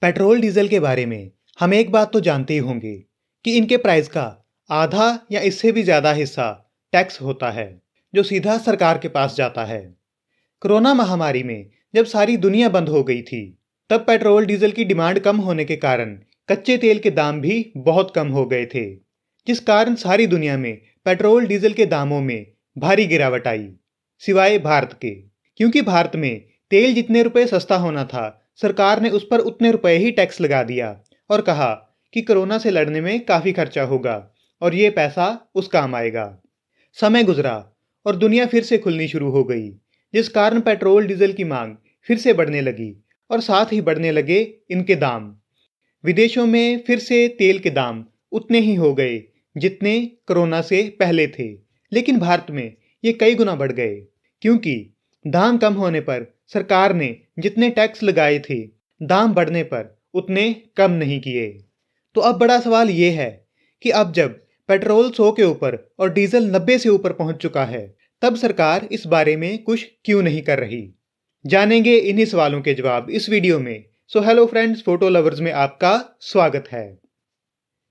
Petrol diesel के बारे में हम एक बात तो जानते ही होंगे कि इनके प्राइस का आधा या इससे भी ज़्यादा हिस्सा टैक्स होता है जो सीधा सरकार के पास जाता है। कोरोना महामारी में जब सारी दुनिया बंद हो गई थी तब पेट्रोल डीजल की डिमांड कम होने के कारण कच्चे तेल के दाम भी बहुत कम हो गए थे, जिस कारण सारी दुनिया में पेट्रोल डीजल के दामों में भारी गिरावट आई, सिवाय भारत के। क्योंकि भारत में तेल जितने रुपए सस्ता होना था, सरकार ने उस पर उतने रुपए ही टैक्स लगा दिया और कहा कि कोरोना से लड़ने में काफ़ी खर्चा होगा और ये पैसा उस काम आएगा। समय गुजरा और दुनिया फिर से खुलनी शुरू हो गई, जिस कारण पेट्रोल डीजल की मांग फिर से बढ़ने लगी और साथ ही बढ़ने लगे इनके दाम। विदेशों में फिर से तेल के दाम उतने ही हो गए जितने कोरोना से पहले थे, लेकिन भारत में ये कई गुना बढ़ गए क्योंकि दाम कम होने पर सरकार ने जितने टैक्स लगाए थे, दाम बढ़ने पर उतने कम नहीं किए। तो अब बड़ा सवाल ये है कि अब जब पेट्रोल 100 के ऊपर और डीजल 90 से ऊपर पहुंच चुका है, तब सरकार इस बारे में कुछ क्यों नहीं कर रही? जानेंगे इन्हीं सवालों के जवाब इस वीडियो में। So hello friends, photo lovers में आपका स्वागत है।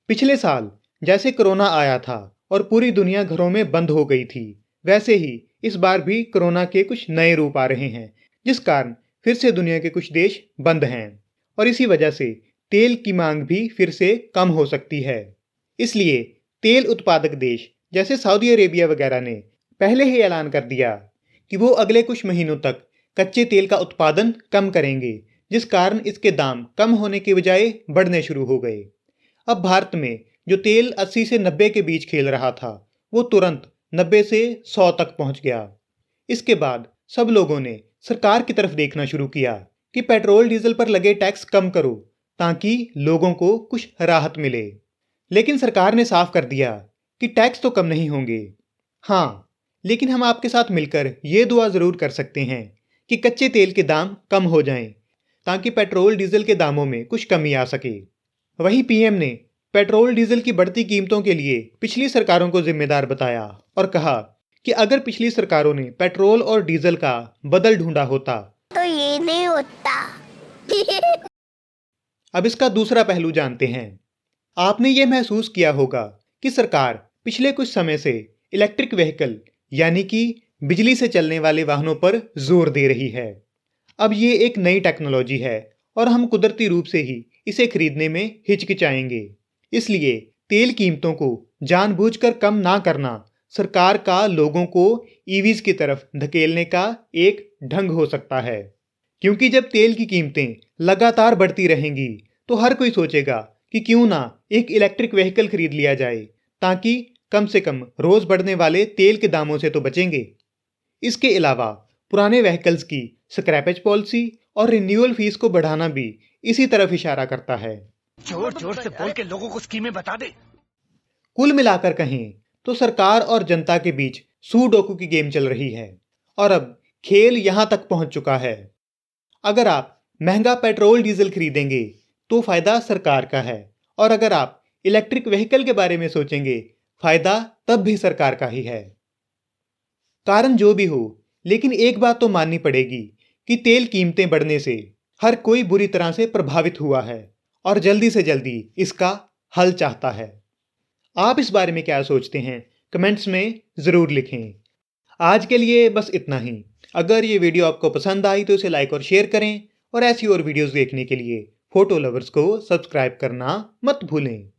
पिछले साल जैसे कोरोना आया था और पूरी दुनिया घरों में बंद हो गई थी, वैसे ही इस बार भी कोरोना के कुछ नए रूप आ रहे हैं, जिस कारण फिर से दुनिया के कुछ देश बंद हैं और इसी वजह से तेल की मांग भी फिर से कम हो सकती है। इसलिए तेल उत्पादक देश जैसे सऊदी अरेबिया वगैरह ने पहले ही ऐलान कर दिया कि वो अगले कुछ महीनों तक कच्चे तेल का उत्पादन कम करेंगे, जिस कारण इसके दाम कम होने के बजाय बढ़ने शुरू हो गए। अब भारत में जो तेल 80 से 90 के बीच खेल रहा था, वो तुरंत 90 से 100 तक पहुंच गया। इसके बाद सब लोगों ने सरकार की तरफ देखना शुरू किया कि पेट्रोल डीजल पर लगे टैक्स कम करो ताकि लोगों को कुछ राहत मिले। लेकिन सरकार ने साफ कर दिया कि टैक्स तो कम नहीं होंगे। हाँ, लेकिन हम आपके साथ मिलकर ये दुआ ज़रूर कर सकते हैं कि कच्चे तेल के दाम कम हो जाएं ताकि पेट्रोल डीजल के दामों में कुछ कमी आ सके। वहीं पीएम ने पेट्रोल डीजल की बढ़ती कीमतों के लिए पिछली सरकारों को जिम्मेदार बताया और कहा कि अगर पिछली सरकारों ने पेट्रोल और डीजल का बदल ढूंढा होता तो ये नहीं होता। अब इसका दूसरा पहलू जानते हैं। आपने ये महसूस किया होगा कि सरकार पिछले कुछ समय से इलेक्ट्रिक व्हीकल यानी कि बिजली से चलने वाले वाहनों पर जोर दे रही है। अब ये एक नई टेक्नोलॉजी है और हम कुदरती रूप से ही इसे खरीदने में हिचकिचाएंगे। इसलिए तेल कीमतों को जानबूझकर कम ना करना सरकार का लोगों को ईवीज की तरफ धकेलने का एक ढंग हो सकता है। क्योंकि जब तेल की कीमतें लगातार बढ़ती रहेंगी तो हर कोई सोचेगा कि क्यों ना एक इलेक्ट्रिक व्हीकल खरीद लिया जाए ताकि कम से कम रोज बढ़ने वाले तेल के दामों से तो बचेंगे। इसके अलावा पुराने व्हीकल्स की स्क्रैपेज पॉलिसी और रिन्यूअल फीस को बढ़ाना भी इसी तरफ इशारा करता है। जोर जोर से बोल के लोगों को स्कीमें बता दे। कुल मिलाकर कहें तो सरकार और जनता के बीच सूडोकू की गेम चल रही है और अब खेल यहां तक पहुंच चुका है। अगर आप महंगा पेट्रोल डीजल खरीदेंगे तो फायदा सरकार का है और अगर आप इलेक्ट्रिक व्हीकल के बारे में सोचेंगे, फायदा तब भी सरकार का ही है। कारण जो भी हो, लेकिन एक बात तो माननी पड़ेगी कि तेल कीमतें बढ़ने से हर कोई बुरी तरह से प्रभावित हुआ है और जल्दी से जल्दी इसका हल चाहता है। आप इस बारे में क्या सोचते हैं? कमेंट्स में ज़रूर लिखें। आज के लिए बस इतना ही। अगर ये वीडियो आपको पसंद आई तो इसे लाइक और शेयर करें और ऐसी और वीडियोस देखने के लिए फोटो लवर्स को सब्सक्राइब करना मत भूलें।